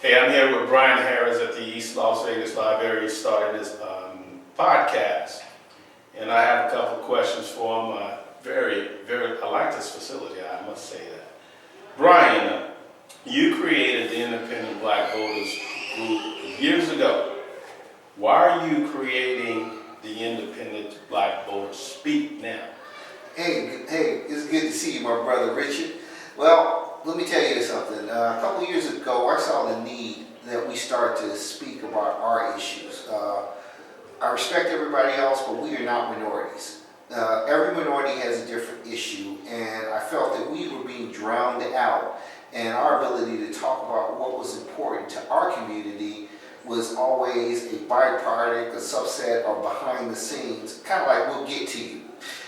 Hey, I'm here with Brian Harris at the East Las Vegas Library, starting this podcast. And I have a couple of questions for him. I like this facility, I must say that. Brian, you created the Independent Black Voters Group years ago. Why are you creating the Independent Black Voters Speak now? Hey, it's good to see you, my brother Richard. Well, let me tell you something. A couple of years ago, I saw the need that we start to speak about our issues. I respect everybody else, but we are not minorities. Every minority has a different issue, and I felt that we were being drowned out, and our ability to talk about what was important to our community was always a byproduct, a subset, or behind the scenes, kind of like we'll get to you.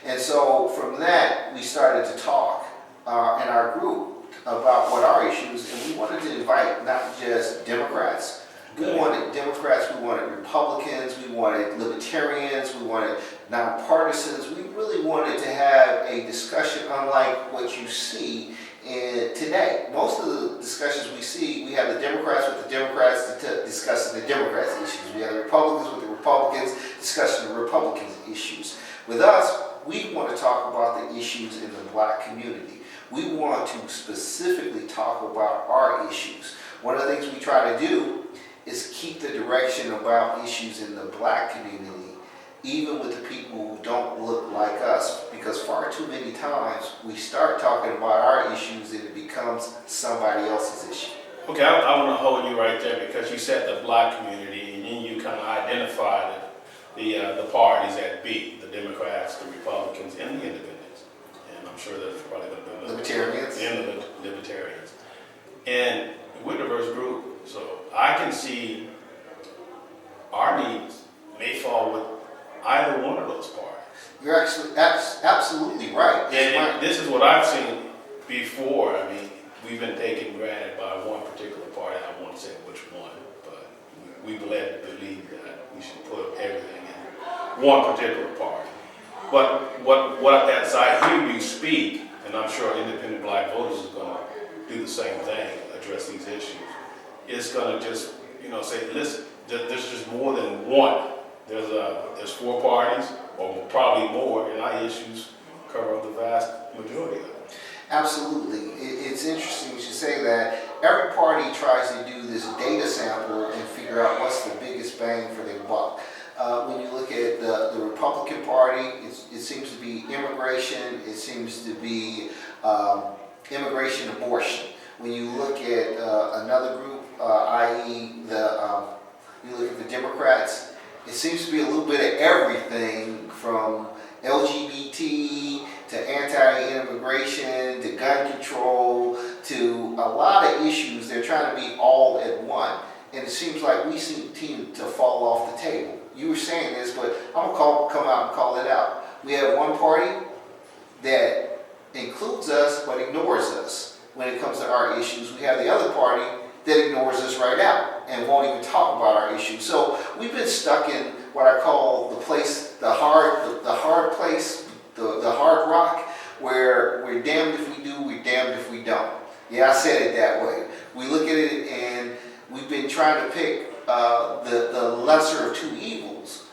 And so from that, we started to talk in our group about what our issues, and we wanted to invite not just Democrats. We wanted Democrats, we wanted Republicans, we wanted Libertarians, we wanted nonpartisans. We really wanted to have a discussion unlike what you see today. Most of the discussions we see, we have the Democrats with the Democrats discussing the Democrats' issues. We have the Republicans with the Republicans discussing the Republicans' issues. With us, we want to talk about the issues in the black community. We want to specifically talk about our issues. One of the things we try to do is keep the direction about issues in the black community, even with the people who don't look like us, because far too many times we start talking about our issues and it becomes somebody else's issue. Okay, I want to hold you right there because you said the black community and then you kind of identified the parties at B, the Democrats, the Republicans, and the Independents. And I'm sure there's probably going to be Libertarians. And the Libertarians. And we're a diverse group, so I can see our needs may fall with either one of those parties. You're actually absolutely right. And this is what I've seen before. I mean, we've been taken granted by one particular party. I won't say which one, but we've led to believe that we should put everything in one particular party. But as I hear you speak, and I'm sure Independent Black Voters is going to do the same thing, address these issues, it's going to just, say, listen, there's just more than one. There's four parties, or probably more, and our issues cover the vast majority of them. Absolutely. It's interesting you should say that. Every party tries to do this data sample and figure out what's the biggest bang for their buck. When you look at the Republican Party, it seems to be immigration, it seems to be immigration abortion. When you look at another group, i.e. you look at the Democrats, it seems to be a little bit of everything from LGBT to anti-immigration to gun control to a lot of issues. They're trying to be all at one. And it seems like we seem to fall off the table. You were saying this, but I'm going to come out and call it out. We have one party that includes us but ignores us when it comes to our issues. We have the other party that ignores us right out and won't even talk about our issues. So we've been stuck in what I call the hard place, the hard rock, where we're damned if we do, we're damned if we don't. Yeah, I said it that way. We look at it and we've been trying to pick the lesser of two evils,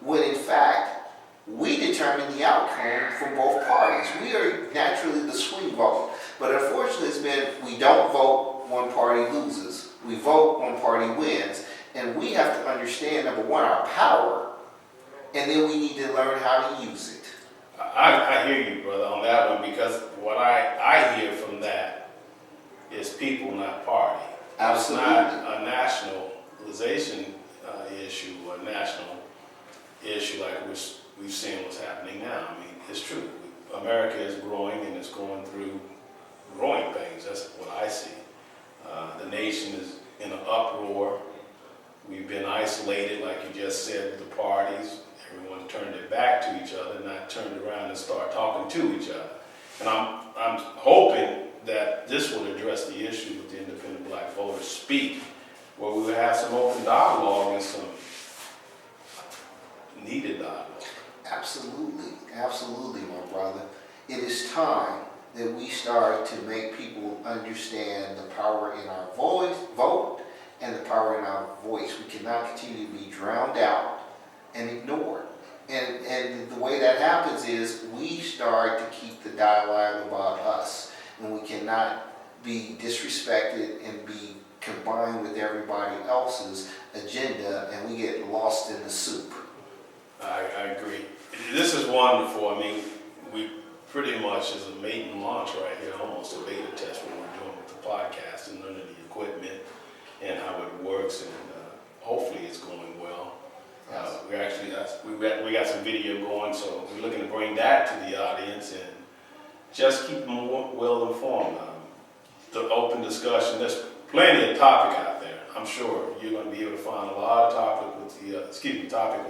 when in fact we determine the outcome from both parties. We are naturally the swing vote, but unfortunately it's been we don't vote, one party loses. We vote, one party wins, and we have to understand, number one, our power, and then we need to learn how to use it. I hear you, brother, on that one, because what I hear from that is people, not party. Absolutely. It's not a nationalization issue or a national issue like we've seen what's happening now. I mean, it's true. America is growing and it's going through growing pains. That's what I see. The nation is in an uproar. We've been isolated, like you just said, the parties. Everyone turned their back to each other, not turned around and start talking to each other. And I'm hoping that this will address the issue with the Independent Black Voters Speak, where we will have some open dialogue and some needed dialogue. Absolutely, my brother. It is time that we start to make people understand the power in our vote and the power in our voice. We cannot continue to be drowned out and ignored. And the way that happens is we start to keep the dialogue about us, and we cannot be disrespected and be combined with everybody else's agenda, and we get lost in the soup. I agree. This is wonderful. I mean, we pretty much is a maiden launch right here, almost a beta test what we're doing with the podcast and learning the equipment and how it works, and hopefully it's going well. We actually we got some video going, so we're looking to bring that to the audience and just keep them well informed. The open discussion. There's plenty of topic out there. I'm sure you're going to be able to find a lot of topic with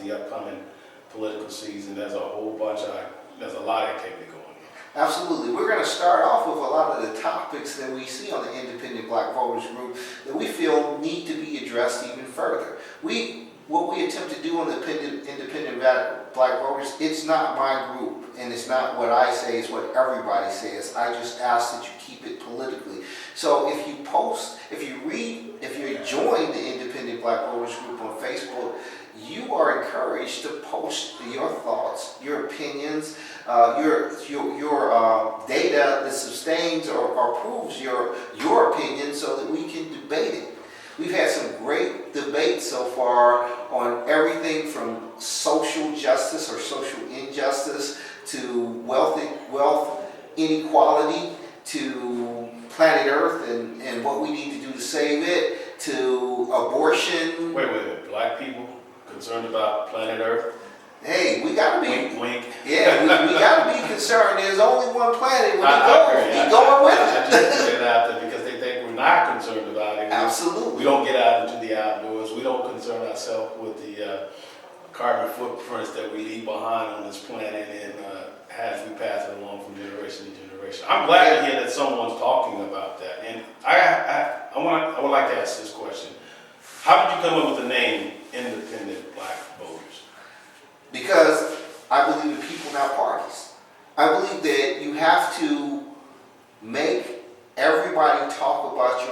the upcoming political season. There's a lot of activity going on. Absolutely. We're going to start off with a lot of the topics that we see on the Independent Black Voters Group that we feel need to be addressed even further. What we attempt to do on the Independent Black Voters, it's not my group, and it's not what I say, it's what everybody says. I just ask that you keep it politically. So if you post, if you join the Independent Black Voters Group on Facebook, you are encouraged to post your thoughts, your opinions, your data that sustains or proves your opinion so that we can debate it. We've had some great debates so far on everything from social justice or social injustice to wealth inequality to planet Earth and what we need to do to save it, to abortion. Wait. Black people concerned about planet Earth? Hey, we gotta be. Wink, wink. Yeah, we gotta be concerned. There's only one planet. When keep going with it. I just put it out there because they think we're not concerned about it. Absolutely. We don't get out into the outdoors. We don't concern ourselves with the carbon footprints that we leave behind on this planet, and as we pass it along from generation to generation. I'm glad to hear that someone's talking about that. And I would like to ask this question. How did you come up with the name Independent Black Voters? Because I believe in people, not parties. I believe that you have to make everybody talk about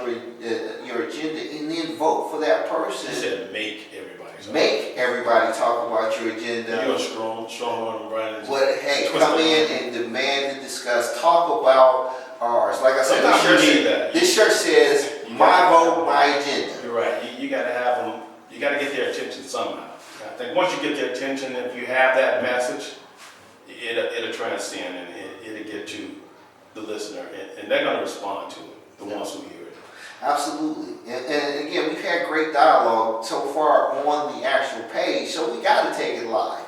your agenda and then vote for that person. You said make everybody talk. Make everybody talk about your agenda. You're strong on Brandon. Hey, come in and demand and discuss. Talk about ours. Like I said, this shirt says, my vote, my agenda. You're right. You got to have them. You got to get their attention somehow. I think once you get their attention, if you have that message, it'll transcend and it'll get to the listener, and they're going to respond to it, the ones who hear it. Absolutely. And again, we've had great dialogue so far on the actual page, so we got to take it live.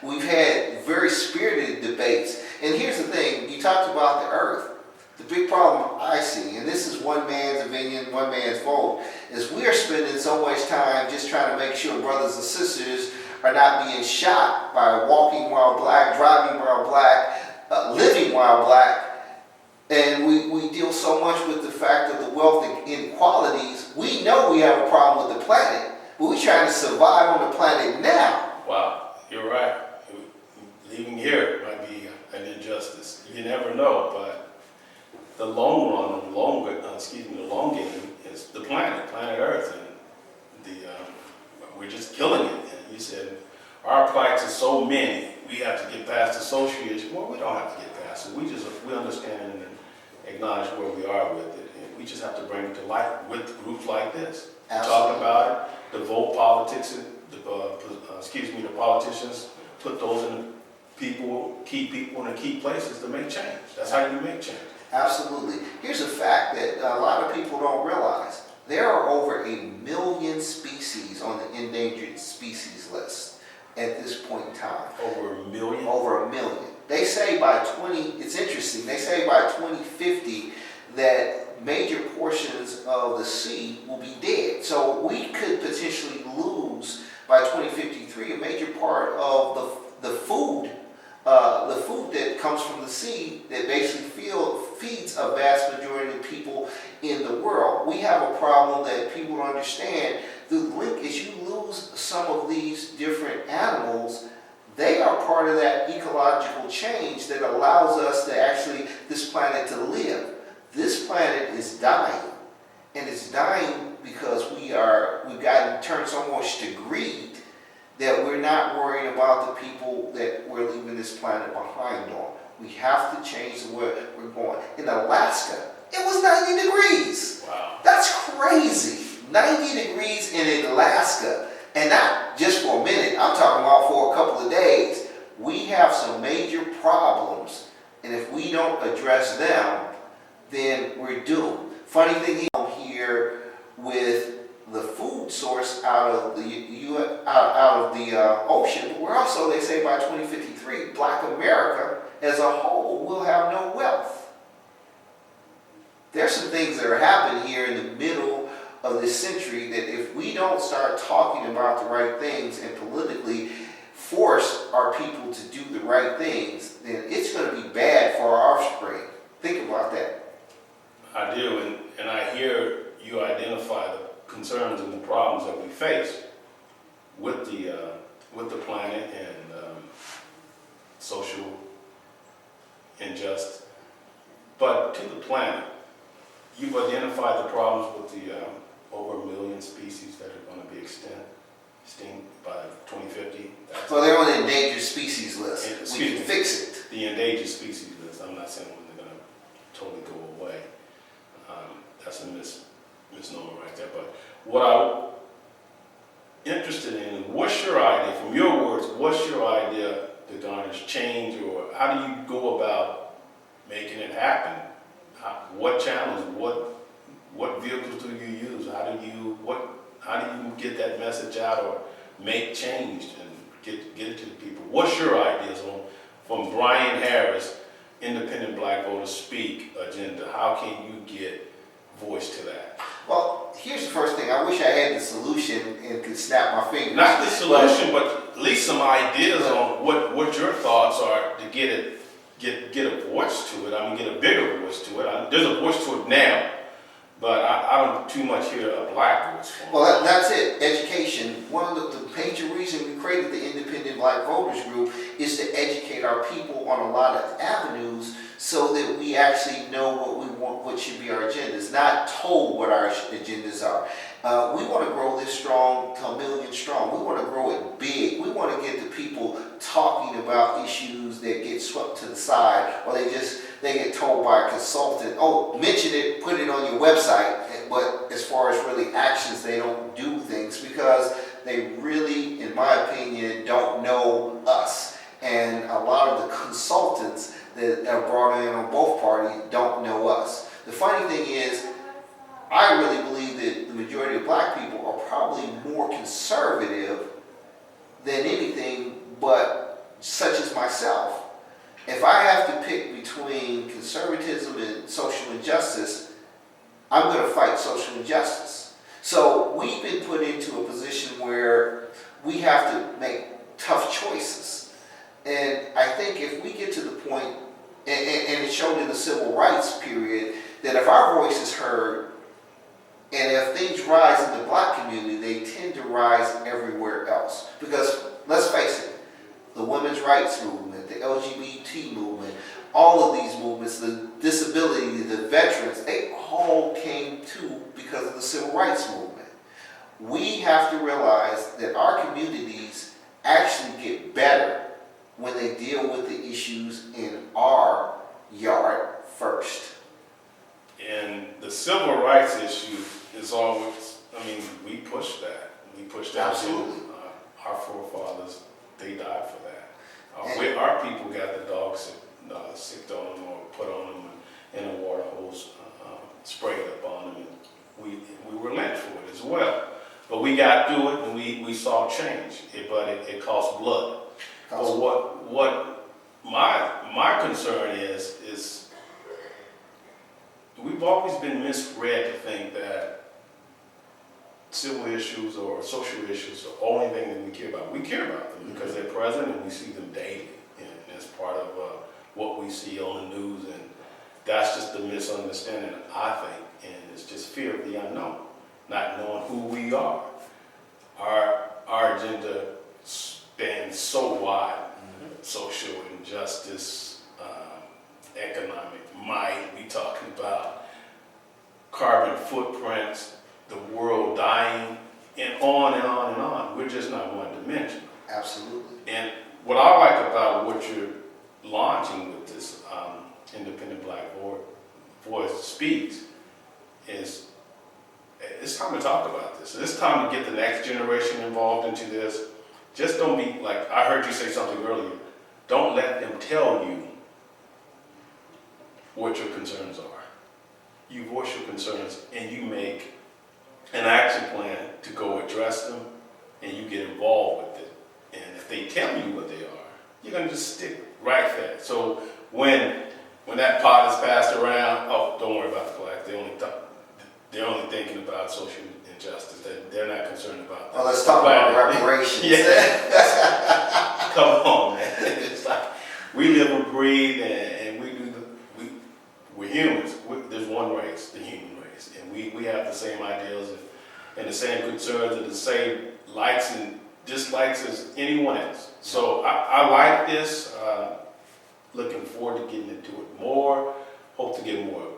We've had very spirited debates. And here's the thing, you talked about the earth. The big problem I see, and this is one man's opinion, one man's vote, is we are spending so much time just trying to make sure brothers and sisters are not being shot by walking while black, driving while black, living while black. And we deal so much with the fact of the wealth inequalities. We know we have a problem with the planet, but we're trying to survive on the planet now. Wow, you're right. Leaving here might be an injustice. You never know, but the long run, the long game is the planet Earth, and we're just killing it. And you said our plights are so many, we have to get past the social issue. Well, we don't have to get past it. We understand and acknowledge where we are with it, and we just have to bring it to life with groups like this. Absolutely. Talk about it. The vote politics, the politicians put those in key people in the key places to make change. That's how you make change. Absolutely. Here's a fact that a lot of people don't realize. There are over 1 million species on the endangered species list at this point in time. Over 1 million? Over 1 million. They say it's interesting, they say by 2050 that major portions of the sea will be dead. So we could potentially lose by 2053 a major part of the food that comes from the sea that basically feeds a vast majority of people in the world. We have a problem that people don't understand. The link is you lose some of these different animals. They are part of that ecological change that allows us to actually, this planet to live. This planet is dying, and it's dying because we are pushed to greed that we're not worrying about the people that we're leaving this planet behind on. We have to change the way we're going. In Alaska, it was 90 degrees. Wow. That's crazy. 90 degrees in Alaska. And not just for a minute, I'm talking about for a couple of days. We have some major problems, and if we don't address them, then we're doomed. Funny thing is, here with the food source out of the ocean, but we're also, they say by 2053, Black America as a whole will have no wealth. There's some things that are happening here in the middle of this century that if we don't start talking about the right things and politically force our people to do the right things, then it's going to be bad for our offspring. Think about that. I do, and I hear you identify the concerns and the problems that we face with the planet and social injustice. But to the planet, you've identified the problems with the over 1 million species that are going to be extinct by 2050. So they're on the endangered species list. We can fix it. The endangered species list. I'm not saying they're going to totally go away. That's a misnomer right there. But what I'm interested in, what's your idea, from your words, what's your idea to garnish change, or how do you go about making it happen? What channels, what vehicles do you use? How do you get that message out or make change and get it to the people? What's your ideas on, from Brian Harris, Independent Black Voters Speak agenda? How can you get voice to that? Well, here's the first thing. I wish I had the solution and could snap my fingers. Not the solution, but at least some ideas on what your thoughts are to get a voice to it. I mean, get a bigger voice to it. There's a voice to it now, but I don't too much hear a black voice. Well, that's it. Education. One of the major reasons we created the Independent Black Voters Group is to educate our people on a lot of avenues so that we actually know what we want, what should be our agendas, not told what our agendas are. We want to grow this strong to 1 million strong. We want to grow it big. We want to get the people talking about issues that get swept to the side, or they get told by a consultant, oh, mention it, put it on your website. But as far as really actions, they don't do things because they really, in my opinion, don't know us. And a lot of the consultants that are brought in on both parties don't know us. The funny thing is, I really believe that the majority of black people are probably more conservative than anything but such as myself. If I have to pick between conservatism and social injustice, I'm going to fight social injustice. So we've been put into a position where we have to make tough choices. And I think if we get to the point, and it showed in the civil rights period, that if our voice is heard, and if things rise in the black community, they tend to rise everywhere else. Because, let's face it, the women's rights movement, the LGBT movement, all of these movements, the disability, the veterans, they all came to because of the civil rights movement. We have to realize that our communities actually get better when they deal with the issues in our yard first. And the civil rights issue is always, I mean, we push that. We push that. Absolutely. Our forefathers, they died for that. Our people got the dogs sicked on them or put on them in a water hose, sprayed up on them, and we were lynched for it as well. But we got through it, and we saw change. But it cost blood. But what my concern is we've always been misread to think that civil issues or social issues are the only thing that we care about. We care about them because they're present and we see them daily, and it's part of what we see on the news, and that's just the misunderstanding, I think, and it's just fear of the unknown, not knowing who we are. Our agenda spans so wide: social injustice, economic might. We talking about carbon footprints, the world dying, and on and on and on. we're just not one-dimensional. Absolutely. And what I like about what you're launching with this Independent Black Voice Speaks is it's time to talk about this. It's time to get the next generation involved into this. Just don't be like, I heard you say something earlier. Don't let them tell you what your concerns are. You voice your concerns and you make an action plan to go address them, and you get involved with it. And if they tell you what they are, you're gonna just stick right there. So when that pot is passed around, oh, don't worry about the blacks. They're only thinking about social injustice. They're not concerned about. Well, let's talk about reparations. Yeah. Come on, man. It's like we live and breathe, and we're humans. There's one race, the human race, and we have the same ideals and the same concerns and the same likes and dislikes as anyone else. So I like this. Looking forward to getting into it more. Hope to get more.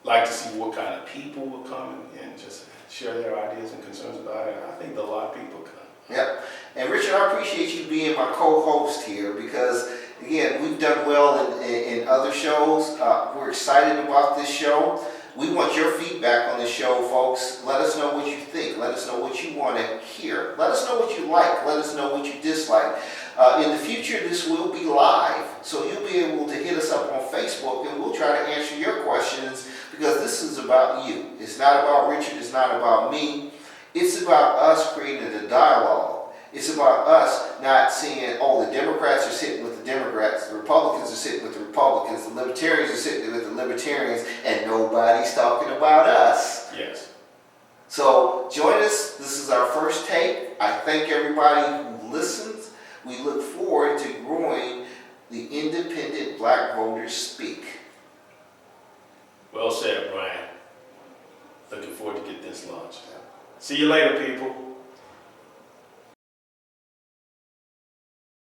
Like to see what kind of people will come and just share their ideas and concerns about it. I think a lot of people come. Yep. And Richard, I appreciate you being my co-host here because, again, we've done well in other shows. We're excited about this show. We want your feedback on the show, folks. Let us know what you think. Let us know what you want to hear. Let us know what you like. Let us know what you dislike. In the future, this will be live, so you'll be able to hit us up on Facebook, and we'll try to answer your questions because this is about you. It's not about Richard. It's not about me. It's about us creating a dialogue. It's about us not seeing, oh, the Democrats are sitting with the Democrats, the Republicans are sitting with the Republicans, the Libertarians are sitting with the Libertarians, and nobody's talking about us. Yes. So join us. This is our first tape. I thank everybody who listens. We look forward to growing the Independent Black Voters Speak. Well said, Brian. Looking forward to get this launched. See you later, people.